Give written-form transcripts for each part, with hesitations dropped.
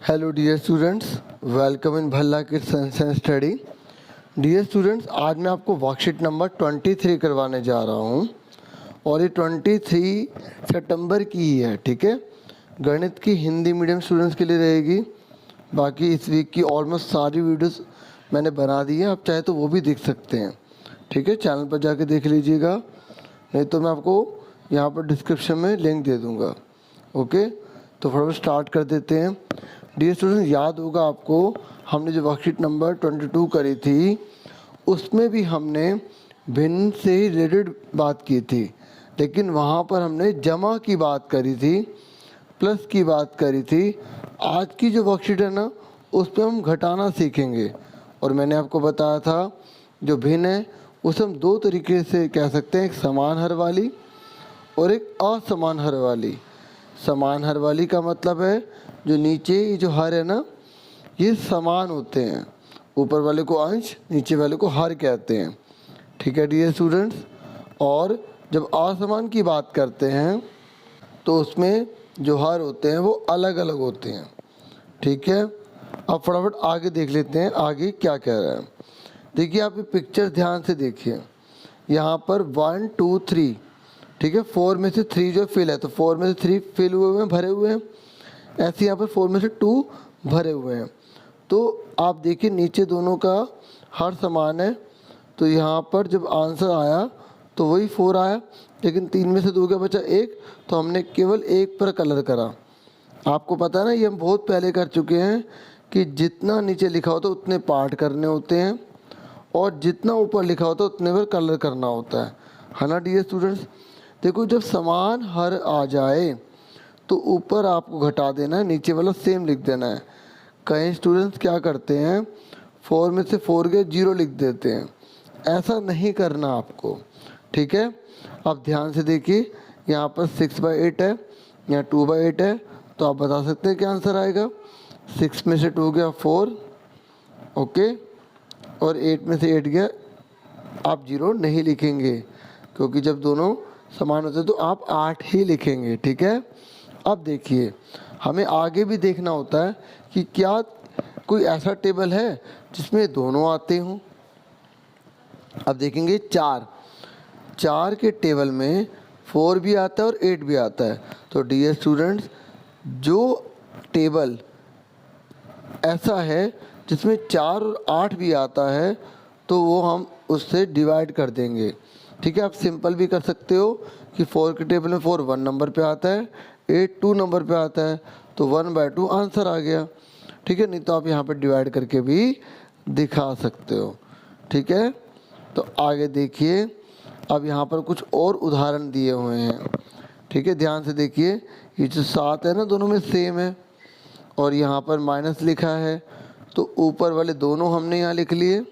Hello dear students, welcome in Bhalla kids science and study. Dear students, आज मैं आपको worksheet number 23 करवाने जा रहा हूँ और ये 23 सितंबर की ही है। ठीक है, गणित की हिंदी मीडियम स्टूडेंट्स के लिए रहेगी। बाकी इस वीक की ऑलमोस्ट सारी वीडियोस मैंने बना दी हैं, आप चाहे तो वो भी देख सकते हैं। ठीक है, चैनल पर जाके देख लीजिएगा, नहीं तो मैं आपको यहाँ पर डिस्क्रिप्शन में लिंक दे दूँगा। ओके, तो फटाफट स्टार्ट कर देते हैं। डियर स्टूडेंट्स, याद होगा आपको हमने जो वर्कशीट नंबर 22 करी थी उसमें भी हमने भिन्न से ही रिलेटेड बात की थी, लेकिन वहाँ पर हमने जमा की बात करी थी, प्लस की बात करी थी। आज की जो वर्कशीट है ना, उस पर हम घटाना सीखेंगे। और मैंने आपको बताया था जो भिन्न है उसे हम दो तरीके से कह सकते हैं, एक समान हर वाली और एक असमान हर वाली। समान हर वाली का मतलब है जो नीचे ये जो हर है ना, ये समान होते हैं, ऊपर वाले को अंश, नीचे वाले को हर कहते हैं। ठीक है डियर स्टूडेंट्स, और जब असमान की बात करते हैं तो उसमें जो हर होते हैं वो अलग अलग होते हैं। ठीक है, अब फटाफट आगे देख लेते हैं आगे क्या कह रहा है। देखिए, आप ये पिक्चर ध्यान से देखिए, यहाँ पर 1 2 3, ठीक है, 4 में से 3 जो फिल है, तो 4 में से 3 फिल हुए हैं, भरे हुए हैं। ऐसे यहाँ पर 4 में से 2 भरे हुए हैं। तो आप देखिए नीचे दोनों का हर समान है, तो यहाँ पर जब आंसर आया तो वही 4 आया, लेकिन 3 में से 2 का बचा 1, तो हमने केवल 1 पर कलर करा। आपको पता है ना, ये हम बहुत पहले कर चुके हैं कि जितना नीचे लिखा होता है उतने पार्ट करने होते हैं और जितना ऊपर लिखा होता है उतने पर कलर करना होता है ना डियर स्टूडेंट्स। देखो, जब समान हर आ जाए तो ऊपर आपको घटा देना है, नीचे वाला सेम लिख देना है। कई स्टूडेंट्स क्या करते हैं, 4 में से 4 के 0 लिख देते हैं, ऐसा नहीं करना आपको। ठीक है, अब ध्यान से देखिए, यहाँ पर 6/8 है, यहाँ 2/8 है, तो आप बता सकते हैं क्या आंसर आएगा। 6 में से 2 गया 4, ओके, और 8 में से 8 गया, आप 0 नहीं लिखेंगे क्योंकि जब दोनों समान होते हैं तो आप 8 ही लिखेंगे। ठीक है, अब देखिए हमें आगे भी देखना होता है कि क्या कोई ऐसा टेबल है जिसमें दोनों आते हों। अब देखेंगे 4 के टेबल में 4 भी आता है और 8 भी आता है। तो डियर स्टूडेंट्स, जो टेबल ऐसा है जिसमें 4 और 8 भी आता है तो वो हम उससे डिवाइड कर देंगे। ठीक है, आप सिंपल भी कर सकते हो कि 4 के टेबल में 4 1 नंबर पे आता है, 8 2 नंबर पे आता है, तो 1/2 आंसर आ गया। ठीक है, नहीं तो आप यहाँ पे डिवाइड करके भी दिखा सकते हो। ठीक है, तो आगे देखिए, अब यहाँ पर कुछ और उदाहरण दिए हुए हैं। ठीक है, ध्यान से देखिए, ये जो 7 है ना, दोनों में सेम है और यहाँ पर माइनस लिखा है, तो ऊपर वाले दोनों हमने यहाँ लिख लिए,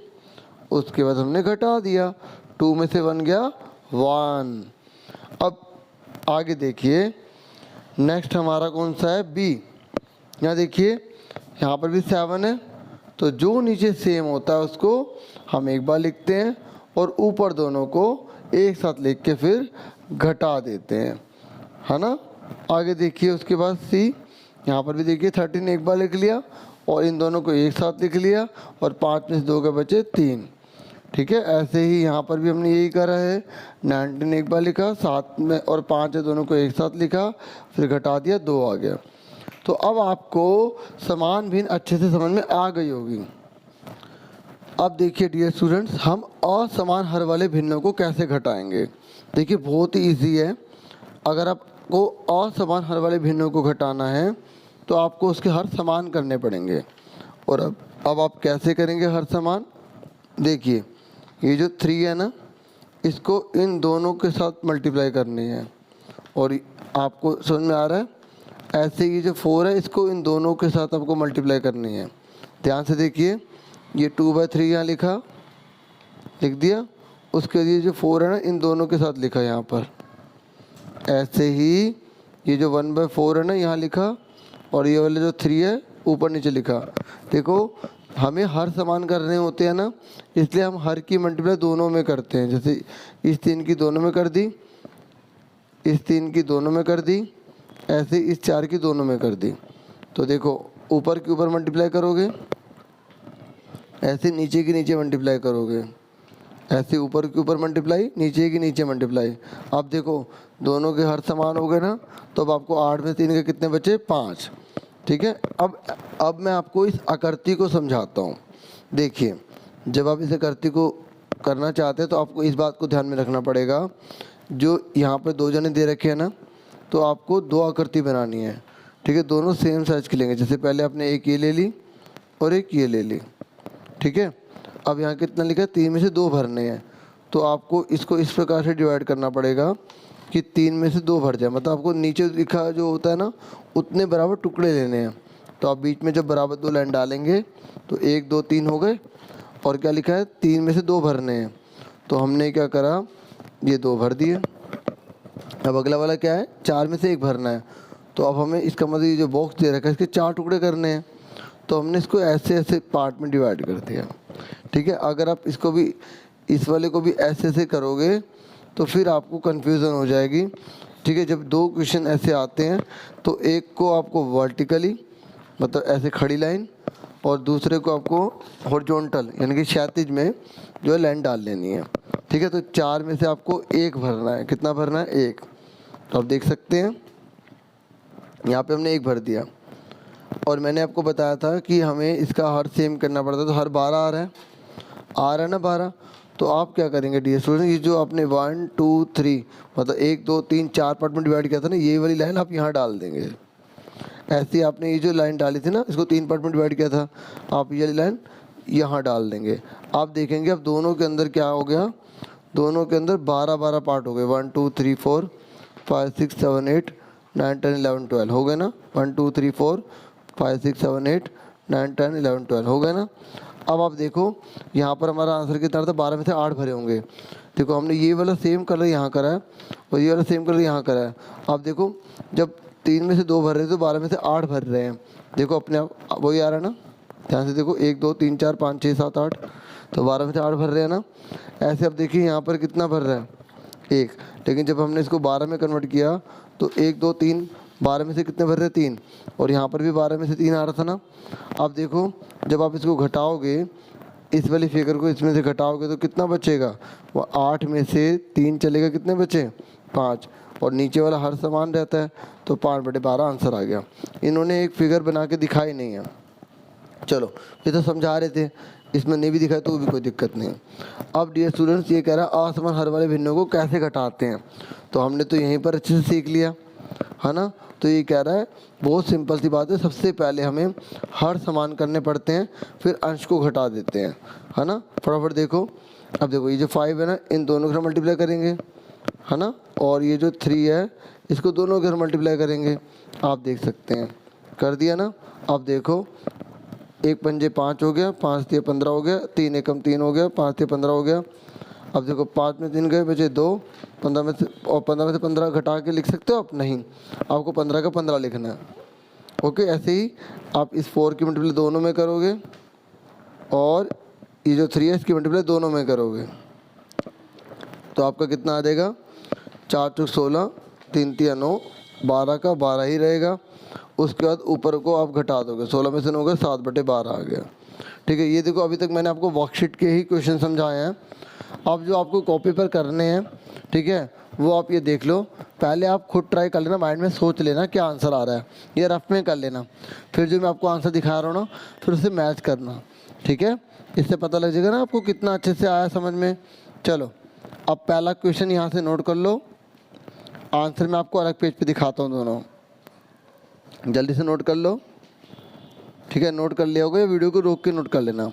उसके बाद हमने घटा दिया, 2 में से 1 गया 1। अब आगे देखिए, नेक्स्ट हमारा कौन सा है, बी। यहाँ देखिए, यहाँ पर भी 7 है, तो जो नीचे सेम होता है उसको हम एक बार लिखते हैं और ऊपर दोनों को एक साथ लिख के फिर घटा देते हैं, है ना। आगे देखिए, उसके बाद सी, यहाँ पर भी देखिए 13 एक बार लिख लिया और इन दोनों को एक साथ लिख लिया और 5 में से 2 के बचे 3। ठीक है, ऐसे ही यहाँ पर भी हमने यही करा है, 19 एक बार लिखा, 7 में और 5 है, दोनों को एक साथ लिखा, फिर घटा दिया, 2 आ गया। तो अब आपको समान भिन्न अच्छे से समझ में आ गई होगी। अब देखिए डियर स्टूडेंट्स, हम असमान हर वाले भिन्नों को कैसे घटाएंगे। देखिए, बहुत ही ईजी है। अगर आपको असमान हर वाले भिन्नों को घटाना है तो आपको उसके हर समान करने पड़ेंगे। और अब आप कैसे करेंगे हर समान। देखिए, ये जो 3 है ना, इसको इन दोनों के साथ मल्टीप्लाई करनी है और आपको समझ में आ रहा है। ऐसे ये जो 4 है, इसको इन दोनों के साथ आपको मल्टीप्लाई करनी है। ध्यान से देखिए, ये 2/3 यहाँ लिख दिया, उसके लिए जो 4 है ना, इन दोनों के साथ लिखा यहाँ पर। ऐसे ही ये जो 1/4 है ना, यहाँ लिखा, और ये वाले जो 3 है ऊपर नीचे लिखा। देखो, हमें हर समान करने होते हैं ना, इसलिए हम हर की मल्टीप्लाई दोनों में करते हैं। जैसे इस 3 की दोनों में कर दी, इस 3 की दोनों में कर दी, ऐसे इस 4 की दोनों में कर दी। तो देखो, ऊपर के ऊपर मल्टीप्लाई करोगे, ऐसे नीचे के नीचे मल्टीप्लाई करोगे, ऐसे ऊपर के ऊपर मल्टीप्लाई, नीचे के नीचे मल्टीप्लाई। अब देखो दोनों के हर समान हो गए ना, तो अब आपको 8 में 3 के कितने बचे, 5। ठीक है, अब मैं आपको इस आकृति को समझाता हूँ। देखिए, जब आप इस आकृति को करना चाहते हैं तो आपको इस बात को ध्यान में रखना पड़ेगा, जो यहाँ पर 2 जने दे रखे हैं ना, तो आपको 2 आकृति बनानी है। ठीक है, दोनों सेम साइज की लेंगे। जैसे पहले आपने एक ये ले ली और एक ये ले ली। ठीक है, अब यहाँ कितना लिखा है, 3 में से 2 भरने हैं, तो आपको इसको इस प्रकार से डिवाइड करना पड़ेगा कि 3 में से 2 भर जाए। मतलब आपको नीचे लिखा जो होता है ना, उतने बराबर टुकड़े लेने हैं। तो आप बीच में जब बराबर 2 लाइन डालेंगे तो 1 2 3 हो गए, और क्या लिखा है, 3 में से 2 भरने हैं। तो हमने क्या करा, ये 2 भर दिए। अब अगला वाला क्या है, 4 में से 1 भरना है। तो अब हमें इसका मतलब ये जो बॉक्स दे रखा है, इसके 4 टुकड़े करने हैं। तो हमने इसको ऐसे ऐसे पार्ट में डिवाइड कर दिया। ठीक है, अगर आप इसको भी, इस वाले को भी ऐसे ऐसे करोगे तो फिर आपको कन्फ्यूज़न हो जाएगी। ठीक है, जब 2 क्वेश्चन ऐसे आते हैं तो एक को आपको वर्टिकली, मतलब ऐसे खड़ी लाइन, और दूसरे को आपको हॉरिजॉन्टल यानी कि क्षैतिज में जो है लाइन डाल लेनी है। ठीक है, तो 4 में से आपको 1 भरना है। कितना भरना है, 1। तो आप देख सकते हैं यहाँ पे हमने 1 भर दिया, और मैंने आपको बताया था कि हमें इसका हर सेम करना पड़ता है। तो हर 12 आ रहा है ना 12। तो आप क्या करेंगे डियर स्टूडेंट, ये जो आपने 1 2 3 मतलब 1 2 3 4 पार्ट में डिवाइड किया था ना, ये वाली लाइन आप यहाँ डाल देंगे। ऐसे आपने ये जो लाइन डाली थी ना, इसको 3 पार्ट में डिवाइड किया था, आप ये लाइन यहाँ डाल देंगे। आप देखेंगे अब दोनों के अंदर क्या हो गया, दोनों के अंदर 12 12 पार्ट हो गए। 1 2 3 4 5 6 7 8 9 10 11 12 हो गए ना। 1 2 3 4 5 6 7 8 9 10 11 12 हो गए ना। अब आप देखो यहाँ पर हमारा आंसर कितना था, 12 में से 8 भरे होंगे। देखो हमने ये वाला सेम कलर यहाँ करा है और ये वाला सेम कलर यहाँ करा है। आप देखो जब 3 में से 2 भर रहे हैं तो 12 में से 8 भर रहे हैं। देखो अपने आप वही आ रहा है ना, ध्यान से देखो 1 2 3 4 5 6 7 8, तो 12 में से 8 भर रहे हैं ना। ऐसे अब देखिए यहाँ पर कितना भर रहा है, 1। लेकिन जब हमने इसको 12 में कन्वर्ट किया तो 1 2 3, 12 में से कितने भर रहे, 3। और यहाँ पर भी 12 में से 3 आ रहा था ना। अब देखो जब आप इसको घटाओगे, इस वाली फिगर को इसमें से घटाओगे तो कितना बचेगा, वो 8 में से 3 चलेगा, कितने बचे, 5। और नीचे वाला हर समान रहता है तो 5/12 आंसर आ गया। इन्होंने एक फिगर बना के दिखाई नहीं है। चलो ये तो समझा रहे थे, इसमें नहीं भी दिखाया तो भी कोई दिक्कत नहीं। अब डियर स्टूडेंट्स ये कह रहा है असमान हर वाले भिन्नों को कैसे घटाते हैं, तो हमने तो यहीं पर अच्छे से सीख लिया है ना। तो ये कह रहा है बहुत सिंपल सी बात है, सबसे पहले हमें हर समान करने पड़ते हैं, फिर अंश को घटा देते हैं, है ना। फटाफट देखो, अब देखो ये जो 5 है ना, इन दोनों के मल्टीप्लाई करेंगे, है ना। और ये जो 3 है इसको दोनों के मल्टीप्लाई करेंगे। आप देख सकते हैं कर दिया ना। अब देखो 1 पंजे 5 हो गया, 5 तिया 15 हो गया, 3 एकम 3 हो गया, 5 तिया 15 हो गया। अब देखो 5 में 3 गए, बचे 2, 15 में से, और 15 में से 15 घटा के लिख सकते हो आप, नहीं, आपको 15 का 15 लिखना है। ओके, ऐसे ही आप इस 4 की मल्टीप्लाई दोनों में करोगे, और ये जो 3 है इसकी मल्टीप्लाई दोनों में करोगे, तो आपका कितना आ जाएगा, 4 चौक 16, 3 तिया 9, 12 का 12 ही रहेगा। उसके बाद ऊपर को आप घटा दोगे, 16 में से 9 गए, 7/12 आ गया। ठीक है, ये देखो अभी तक मैंने आपको वर्कशीट के ही क्वेश्चन समझाए हैं। अब जो आपको कॉपी पर करने हैं, ठीक है, वो आप ये देख लो। पहले आप खुद ट्राई कर लेना, माइंड में सोच लेना क्या आंसर आ रहा है, ये रफ में कर लेना। फिर जो मैं आपको आंसर दिखा रहा हूँ ना, फिर उसे मैच करना। ठीक है, इससे पता लग जाएगा ना आपको कितना अच्छे से आया समझ में। चलो अब पहला क्वेश्चन यहाँ से नोट कर लो, आंसर मैं आपको अलग पेज पे दिखाता हूँ, दोनों जल्दी से नोट कर लो। ठीक है, नोट कर लिया होगा, ये वीडियो को रोक के नोट कर लेना।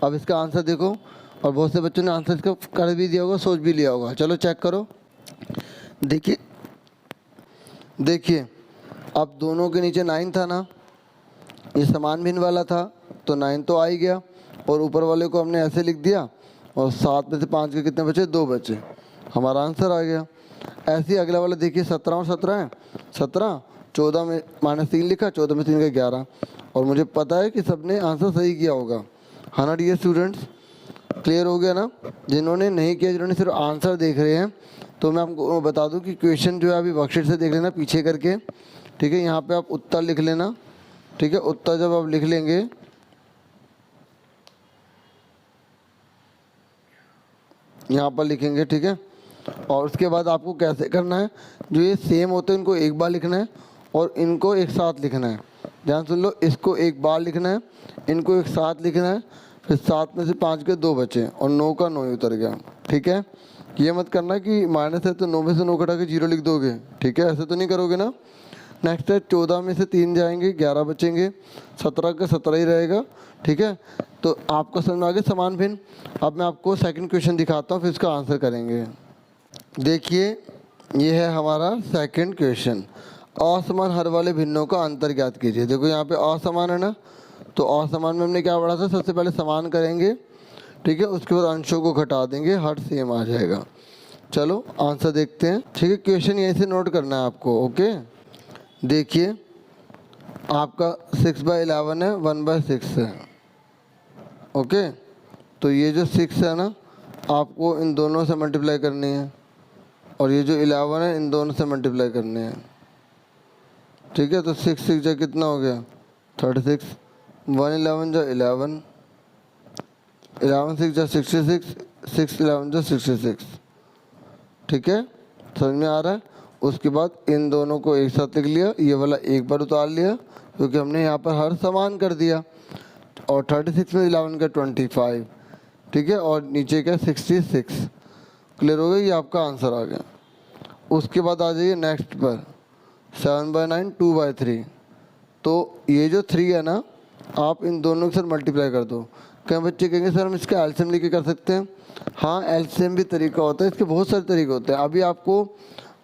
अब इसका आंसर देखो, और बहुत से बच्चों ने आंसर इसका कर भी दिया होगा, सोच भी लिया होगा। चलो चेक करो, देखिए देखिए अब दोनों के नीचे 9 था ना, ये समान भिन्न वाला था तो 9 तो आ ही गया, और ऊपर वाले को हमने ऐसे लिख दिया, और 7 में से 5 के कितने बचे, 2 बचे, हमारा आंसर आ गया। ऐसे ही अगला वाला देखिए 17 और 17 है, 17, 14 में -3 लिखा, 14 में 3 का 11, और मुझे पता है कि सबने आंसर सही किया होगा, है ना डियर स्टूडेंट्स। क्लियर हो गया ना। जिन्होंने नहीं किया, जिन्होंने सिर्फ आंसर देख रहे हैं, तो मैं आपको बता दूं कि क्वेश्चन जो है अभी वर्कशीट से देख लेना पीछे करके। ठीक है, यहाँ पे आप उत्तर लिख लेना, ठीक है। उत्तर जब आप लिख लेंगे यहाँ पर लिखेंगे, ठीक है। और उसके बाद आपको कैसे करना है, जो ये सेम होते हैं इनको एक बार लिखना है और इनको एक साथ लिखना है। ध्यान सुन लो, इसको एक बार लिखना है, इनको एक साथ लिखना है, फिर 7 में से 5 के 2 बचे और 9 का 9 ही उतर गया, ठीक है। ये मत करना कि माइनस है तो 9 में से 9 घटा के 0 लिख दोगे, ठीक है, ऐसे तो नहीं करोगे ना। नेक्स्ट है 14 में से 3 जाएंगे, 11 बचेंगे, 17 का 17 ही रहेगा, ठीक है। तो आपका समझ में आ गया समान भिन्न। अब मैं आपको सेकंड क्वेश्चन दिखाता हूँ, फिर इसका आंसर करेंगे। देखिए ये है हमारा सेकंड क्वेश्चन, असमान हर वाले भिन्नों का अंतर ज्ञात कीजिए। देखो यहाँ पे असमान है ना, तो असमान में हमने क्या पढ़ा था, सबसे पहले समान करेंगे, ठीक है, उसके बाद अंशों को घटा देंगे, हर सेम आ जाएगा। चलो आंसर देखते हैं, ठीक है। क्वेश्चन यहीं से नोट करना है आपको, ओके। देखिए आपका 6/11 है, 1/6 है, ओके। तो ये जो 6 है ना, आपको इन दोनों से मल्टीप्लाई करनी है, और ये जो 11 है इन दोनों से मल्टीप्लाई करनी है, ठीक है। तो 6 6 जा कितना हो गया 36, 1 11 जा 11, 11 6 जा 66, 6 11 जा 66, ठीक है, समझ में आ रहा है। उसके बाद इन दोनों को एक साथ लिख लिया, ये वाला एक बार उतार लिया क्योंकि हमने यहाँ पर हर समान कर दिया, और 36 में 11 का 25, ठीक है, और नीचे का 66। क्लियर हो गया, ये आपका आंसर आ गया। उसके बाद आ जाइए नेक्स्ट पर, 7/9 2/3। तो ये जो 3 है ना, आप इन दोनों के साथ मल्टीप्लाई कर दो। कई बच्चे कहेंगे सर हम इसका एलसीएम लेके कर सकते हैं। हाँ, एलसीएम भी तरीका होता है, इसके बहुत सारे तरीके होते हैं। अभी आपको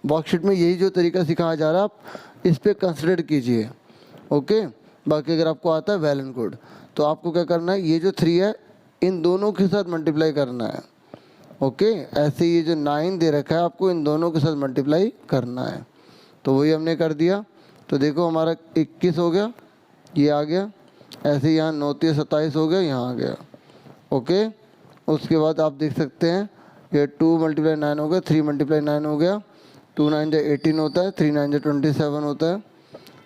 वर्कशीट में यही जो तरीका सिखाया जा रहा है, आप इस पर कंसिडर कीजिए, ओके। बाकी अगर आपको आता है वेल एंड गुड। तो आपको क्या करना है, ये जो 3 है इन दोनों के साथ मल्टीप्लाई करना है, ओके। ऐसे ये जो 9 दे रखा है आपको इन दोनों के साथ मल्टीप्लाई करना है, तो वही हमने कर दिया। तो देखो हमारा 21 हो गया, ये आ गया, ऐसे यहाँ 9 3 27 हो गया, यहाँ आ गया, ओके। उसके बाद आप देख सकते हैं ये 2 × 9 हो गया, 3 × 9 हो गया, 2 9 जा 18 होता है, 3 9 जा 27 होता है।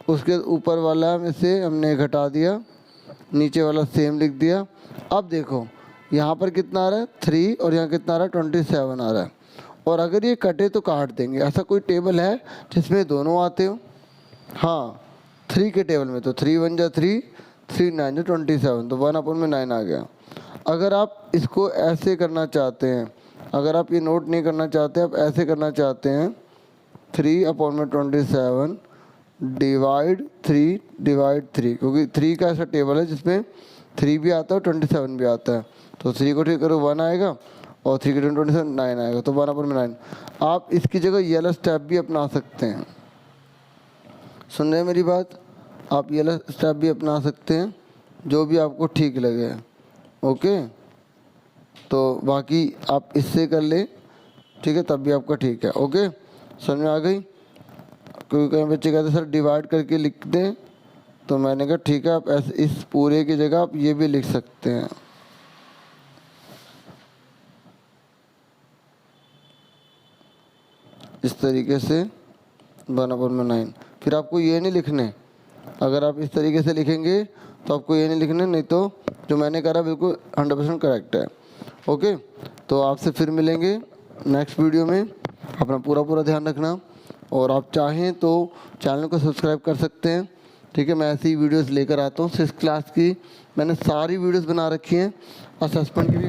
उसके ऊपर वाला में से हमने घटा दिया, नीचे वाला सेम लिख दिया। अब देखो यहाँ पर कितना आ रहा है 3, और यहाँ कितना आ रहा है 27 आ रहा है। और अगर ये कटे तो काट देंगे। ऐसा कोई टेबल है जिसमें दोनों आते हो? हाँ, 3 के टेबल में तो 3 1 जा 3, 3 9 जा 27, तो 1/9 आ गया। अगर आप इसको ऐसे करना चाहते हैं, अगर आप ये नोट नहीं करना चाहते, आप ऐसे करना चाहते हैं, 3/27 डिवाइड 3, क्योंकि 3 का ऐसा टेबल है जिसमें 3 भी आता है और 27 भी आता है। तो 3 को ठीक करो 1 आएगा, और 3 के 27 9 आएगा, तो 1/9। आप इसकी जगह ये वाला स्टेप भी अपना सकते हैं। सुन रहे हैं मेरी बात? आप ये वाला स्टेप भी अपना सकते हैं, जो भी आपको ठीक लगे, ओके। तो बाकी आप इससे कर ले, ठीक है, तब भी आपका ठीक है, ओके। समझ में आ गई? क्योंकि कई बच्चे कहते सर डिवाइड करके लिख दें, तो मैंने कहा ठीक है, आप ऐसे इस पूरे की जगह आप ये भी लिख सकते हैं। इस तरीके से 1/9। फिर आपको ये नहीं लिखने, अगर आप इस तरीके से लिखेंगे तो आपको ये नहीं लिखने, नहीं तो जो मैंने करा बिल्कुल 100% करेक्ट है, ओके। तो आपसे फिर मिलेंगे नेक्स्ट वीडियो में। अपना पूरा ध्यान रखना, और आप चाहें तो चैनल को सब्सक्राइब कर सकते हैं, ठीक है। मैं ऐसी वीडियोस लेकर आता हूँ। 6th क्लास की मैंने सारी वीडियोस बना रखी हैं, असेसमेंट की भी